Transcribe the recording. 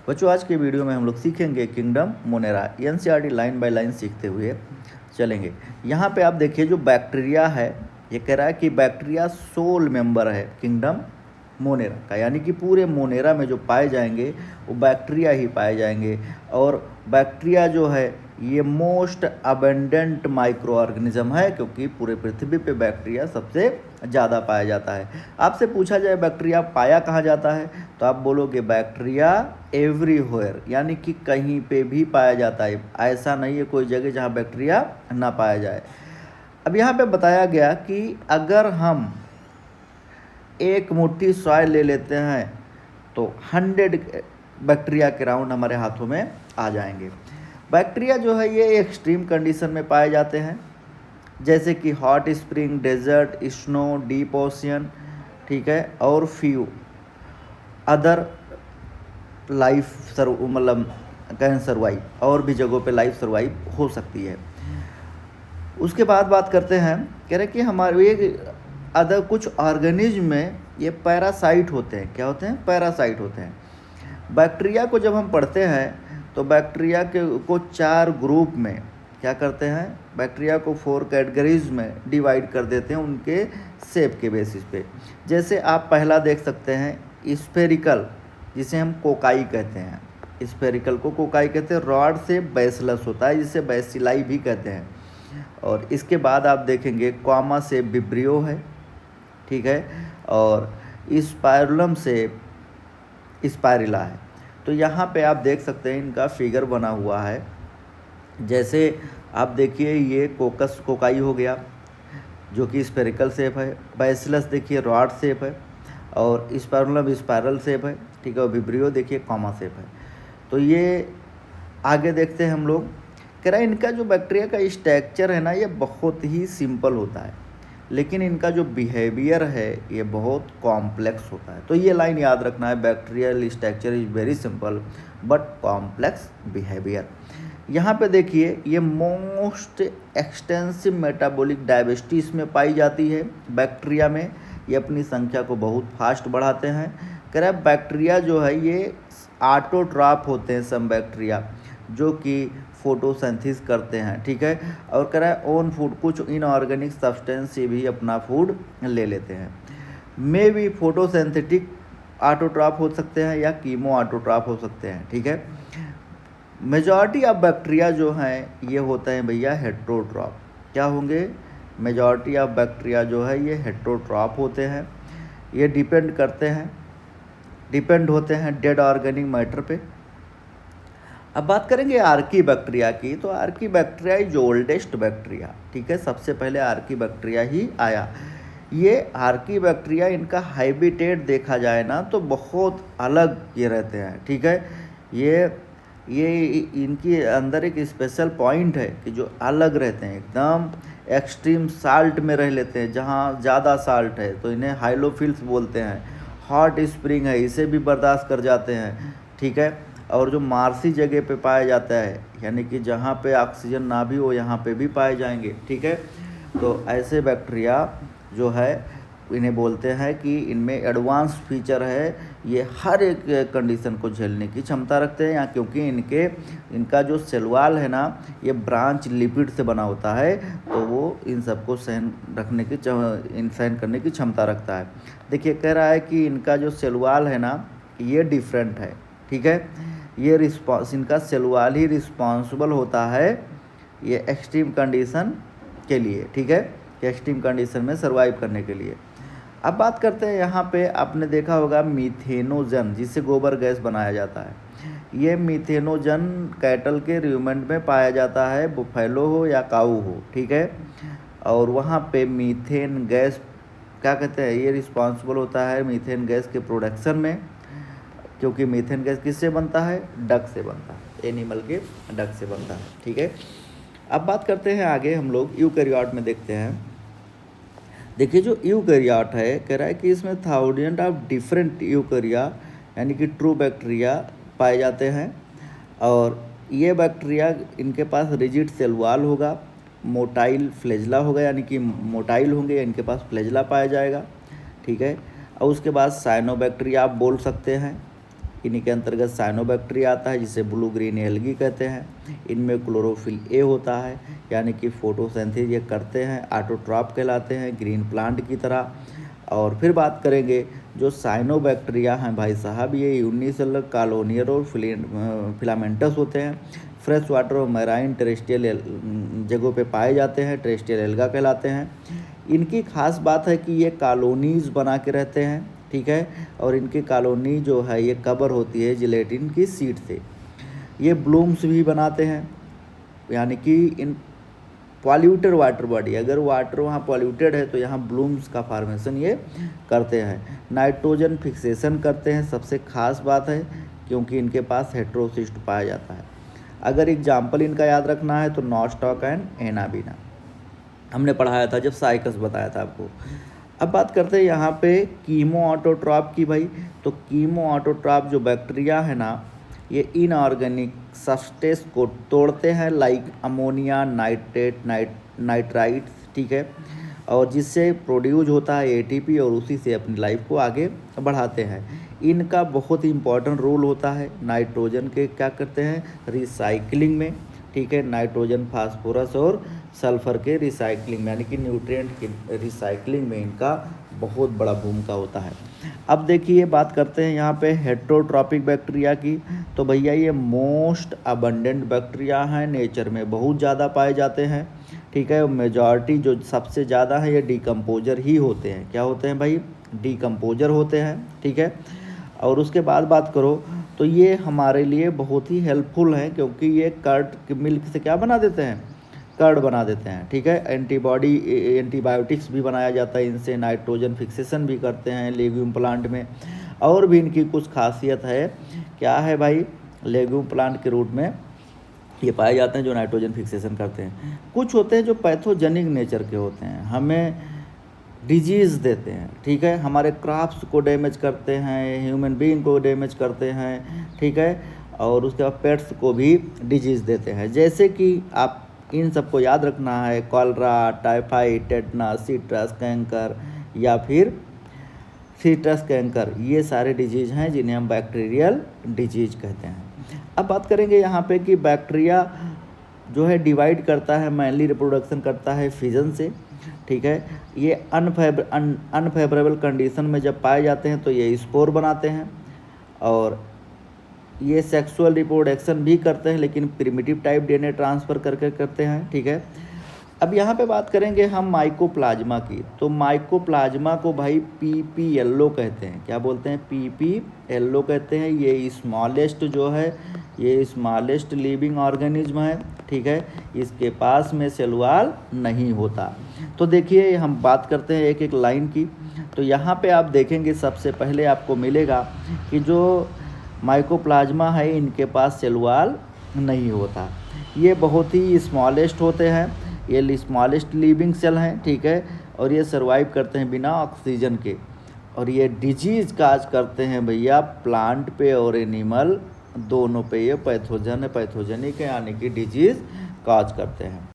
बच्चों आज के वीडियो में हम लोग सीखेंगे kingdom Monera. NCERT line by line सीखते हुए चलेंगे। यहाँ पे आप देखिए जो बैक्टीरिया है, ये कह रहा है कि बैक्टीरिया सोल मेंबर है किंगडम मोनेरा का, यानी कि पूरे मोनेरा में जो पाए जाएंगे वो बैक्टीरिया ही पाए जाएंगे। और बैक्टीरिया जो है ये मोस्ट अबेंडेंट माइक्रो ऑर्गेनिज्म है, क्योंकि पूरे पृथ्वी पे बैक्टीरिया सबसे ज़्यादा पाया जाता है। आपसे पूछा जाए बैक्टीरिया पाया कहाँ जाता है, तो आप बोलोगे बैक्टीरिया एवरीवेयर, यानी कि कहीं पे भी पाया जाता है। ऐसा नहीं है कोई जगह जहाँ बैक्टीरिया ना पाया जाए। अब यहाँ पे बताया गया कि अगर हम एक मुट्ठी सॉइल ले लेते हैं तो 100 बैक्टीरिया के राउंड हमारे हाथों में आ जाएंगे। बैक्टीरिया जो है ये एक्सट्रीम कंडीशन में पाए जाते हैं, जैसे कि hot spring, desert, snow, deep ocean, ठीक है, और फ्यू अदर लाइफ मतलब कैन सर्वाइव, और भी जगहों पे लाइफ सर्वाइव हो सकती है। उसके बाद बात करते हैं, कह रहे कि हमारे ये अदर कुछ ऑर्गेनिज्म में ये पैरासाइट होते हैं। क्या होते हैं? पैरासाइट होते हैं। बैक्टीरिया को जब हम पढ़ते हैं तो बैक्टीरिया को 4 ग्रुप में क्या करते हैं, बैक्टीरिया को 4 कैटेगरीज में डिवाइड कर देते हैं उनके शेप के बेसिस पे। जैसे आप पहला देख सकते हैं स्फेरिकल, जिसे हम कोकाई कहते हैं। स्फेरिकल को कोकाई कहते हैं। रॉड से बैसिलस होता है, जिसे बैसिलाई भी कहते हैं। और इसके बाद आप देखेंगे कॉमा से विब्रियो है, ठीक है, और स्पाइरुलम से स्पाइरिला है। तो यहाँ पे आप देख सकते हैं इनका फिगर बना हुआ है। जैसे आप देखिए ये कोकाई हो गया जो कि स्फेरिकल शेप है, बैसिलस देखिए रॉड शेप है, और स्पाइरुलम स्पाइरल शेप है, ठीक है, और विब्रियो देखिए कॉमा शेप है। तो ये आगे देखते हैं हम लोग। कह रहा है इनका जो बैक्टीरिया का स्ट्रक्चर है ना, ये बहुत ही सिंपल होता है, लेकिन इनका जो बिहेवियर है ये बहुत कॉम्प्लेक्स होता है। तो ये लाइन याद रखना है, bacterial structure is very simple but complex behaviour. यहाँ पे देखिए ये मोस्ट एक्सटेंसिव मेटाबॉलिक डाइवर्सिटी इसमें पाई जाती है बैक्टीरिया में। ये अपनी संख्या को बहुत फास्ट बढ़ाते हैं। कह रहा है बैक्टीरिया जो है ये ऑटोट्रॉफ होते हैं, सम बैक्टीरिया जो कि फोटोसिंथेसिस करते हैं, ठीक है, और कह रहा है ओन फूड, कुछ इनऑर्गेनिक सब्सटेंस से भी अपना फूड ले लेते हैं। मे भी फोटोसिंथेटिक ऑटोट्रॉफ हो सकते हैं या कीमो ऑटोट्रॉफ हो सकते हैं, ठीक है। मेजॉरिटी ऑफ बैक्टीरिया जो हैं ये होते हैं भैया हेट्रोट्रॉफ। क्या होंगे? मेजॉरिटी ऑफ बैक्टीरिया जो है ये हेट्रोट्रॉफ होते हैं। ये डिपेंड होते हैं डेड ऑर्गेनिक मैटर पे। अब बात करेंगे आर्की बैक्टीरिया की। तो Archie bacteria is oldest bacteria, ठीक है, सबसे पहले आर्की बैक्टीरिया ही आया। ये आर्की बैक्टीरिया इनका हैबिटेट देखा जाए ना तो बहुत अलग ये रहते हैं, ठीक है। ये इनके अंदर एक स्पेशल पॉइंट है कि जो अलग रहते हैं, एकदम एक्सट्रीम साल्ट में रह लेते हैं। जहाँ ज़्यादा साल्ट है तो इन्हें हाइलोफिल्स बोलते हैं। हॉट स्प्रिंग है, इसे भी बर्दाश्त कर जाते हैं, ठीक है। और जो मार्सी जगह पे पाया जाता है, यानी कि जहाँ पे ऑक्सीजन ना भी हो यहाँ पे भी पाए जाएंगे, ठीक है। तो ऐसे बैक्टीरिया जो है इन्हें बोलते हैं कि इनमें एडवांस फीचर है। ये हर एक कंडीशन को झेलने की क्षमता रखते हैं, यहाँ क्योंकि इनका जो सेल वॉल है ना ये ब्रांच लिपिड से बना होता है, तो वो इन सबको सहन करने की क्षमता रखता है। देखिए कह रहा है कि इनका जो सेल वॉल है ना ये डिफरेंट है, ठीक है। ये इनका सेल वॉल ही रिस्पॉन्सिबल होता है ये एक्सट्रीम कंडीशन के लिए, ठीक है, एक्सट्रीम कंडीशन में सर्वाइव करने के लिए। अब बात करते हैं, यहाँ पे आपने देखा होगा मीथेनोजन, जिससे गोबर गैस बनाया जाता है। ये मीथेनोजन कैटल के रूमेंट में पाया जाता है, बुफेलो हो या काऊ हो, ठीक है। और वहाँ पे मीथेन गैस क्या कहते हैं, ये रिस्पॉन्सिबल होता है मीथेन गैस के प्रोडक्शन में, क्योंकि मीथेन गैस किससे बनता है? डक से बनता है, एनिमल के डक से बनता है, ठीक है। अब बात करते हैं आगे हम लोग यूकैरियोट में देखते हैं। देखिए जो यूकैरियोट है, कह रहा है कि इसमें 1000 ऑफ डिफरेंट यूकैरिया यानी कि ट्रू बैक्टीरिया पाए जाते हैं। और ये बैक्टीरिया इनके पास रिजिड सेल वॉल होगा, मोटाइल फ्लैजेला होगा, यानी कि मोटाइल होंगे, इनके पास फ्लैजेला पाया जाएगा, ठीक है। और उसके बाद साइनोबैक्टीरिया आप बोल सकते हैं, इन्हीं के अंतर्गत साइनोबैक्टीरिया आता है जिसे ब्लू ग्रीन एल्गी कहते हैं। इनमें क्लोरोफिल ए होता है, यानी कि फोटोसिंथेसिस ये करते हैं, ऑटोट्रॉफ कहलाते हैं ग्रीन प्लांट की तरह। और फिर बात करेंगे जो साइनोबैक्टीरिया हैं भाई साहब, ये यूनिसेलुलर कॉलोनियल और फिलामेंटस होते हैं। फ्रेश वाटर और मैराइन टेरेस्ट्रियल जगहों पे पाए जाते हैं, टेरेस्ट्रियल एल्गा कहलाते हैं। इनकी खास बात है कि ये कॉलोनीज बना के रहते हैं, ठीक है, और इनकी कॉलोनी जो है ये कवर होती है जिलेटिन की शीट से। ये ब्लूम्स भी बनाते हैं, यानी कि इन पॉल्यूटेड वाटर बॉडी, अगर वाटर वहाँ पॉल्यूटेड है तो यहाँ ब्लूम्स का फॉर्मेशन ये करते हैं। नाइट्रोजन फिक्सेशन करते हैं, सबसे खास बात है, क्योंकि इनके पास हेट्रोसिस्ट पाया जाता है। अगर एग्जाम्पल इनका याद रखना है तो नॉस्टॉक एंड एनाबीना हमने पढ़ाया था जब साइकस बताया था आपको। अब बात करते हैं यहाँ पे कीमो ऑटोट्रॉप की भाई। तो कीमो ऑटोट्रॉप जो बैक्टीरिया है ना, ये इनऑर्गेनिक सब्सटेंस को तोड़ते हैं, लाइक अमोनिया, नाइट्रेट, नाइट्राइट्स, ठीक है, और जिससे प्रोड्यूस होता है एटीपी, और उसी से अपनी लाइफ को आगे बढ़ाते हैं। इनका बहुत ही इम्पॉर्टेंट रोल होता है नाइट्रोजन के क्या करते हैं रिसाइकलिंग में, ठीक है, नाइट्रोजन, फास्फोरस और सल्फर के रिसाइकलिंग में, यानी कि न्यूट्रिएंट की रिसाइकलिंग में इनका बहुत बड़ा भूमिका होता है। अब देखिए बात करते हैं यहाँ पे हेट्रोट्रॉपिक बैक्टीरिया की। तो भैया ये मोस्ट अबंडेंट बैक्टीरिया हैं, नेचर में बहुत ज़्यादा पाए जाते हैं, ठीक है। मेजॉरिटी जो सबसे ज़्यादा है ये डिकम्पोजर ही होते हैं। क्या होते हैं भाई? डिकम्पोजर होते हैं, ठीक है। और उसके बाद बात करो तो ये हमारे लिए बहुत ही हेल्पफुल हैं, क्योंकि ये कर्ड मिल्क से क्या बना देते हैं? कर्ड बना देते हैं, ठीक है। एंटीबायोटिक्स भी बनाया जाता है इनसे, नाइट्रोजन फिक्सेशन भी करते हैं लेग्यूम प्लांट में। और भी इनकी कुछ खासियत है, क्या है भाई? लेग्यूम प्लांट के रूट में ये पाए जाते हैं जो नाइट्रोजन फिक्सेशन करते हैं। कुछ होते हैं जो पैथोजेनिक नेचर के होते हैं, हमें डिजीज़ देते हैं, ठीक है, हमारे क्रॉप्स को डैमेज करते हैं, ह्यूमन बीइंग को डैमेज करते हैं, ठीक है, और उसके बाद पेट्स को भी डिजीज़ देते हैं। जैसे कि आप इन सबको याद रखना है, cholera, typhoid, tetanus, citrus canker या फिर सिट्रस कैंकर, ये सारे डिजीज़ हैं जिन्हें हम बैक्टीरियल डिजीज़ कहते हैं। अब बात करेंगे यहाँ पे कि बैक्टीरिया जो है डिवाइड करता है, मेनली रिप्रोडक्शन करता है फिजन से, ठीक है। ये अनफेवरेबल कंडीशन में जब पाए जाते हैं तो ये स्पोर बनाते हैं, और ये सेक्सुअल रिप्रोडक्शन भी करते हैं, लेकिन प्रिमिटिव टाइप डीएनए ट्रांसफ़र करके करते हैं, ठीक है। अब यहाँ पे बात करेंगे हम माइकोप्लाज्मा की। तो माइकोप्लाज्मा को भाई पीपी येलो कहते हैं। क्या बोलते हैं? पीपी येलो कहते हैं। ये स्मॉलेस्ट जो है, ये स्मॉलेस्ट लिविंग ऑर्गेनिज्म है, ठीक है। इसके पास में सेल वॉल नहीं होता। तो देखिए हम बात करते हैं एक एक लाइन की। तो यहाँ पे आप देखेंगे सबसे पहले आपको मिलेगा कि जो माइकोप्लाज्मा है इनके पास सेल वॉल नहीं होता। ये बहुत ही स्मॉलेस्ट होते हैं, ये स्मॉलेस्ट लिविंग सेल हैं, ठीक है, और ये सर्वाइव करते हैं बिना ऑक्सीजन के। और ये डिजीज़ काज करते हैं भैया प्लांट पे और एनिमल दोनों पे, ये पैथोजेनिक है, यानी कि डिजीज़ काज करते हैं।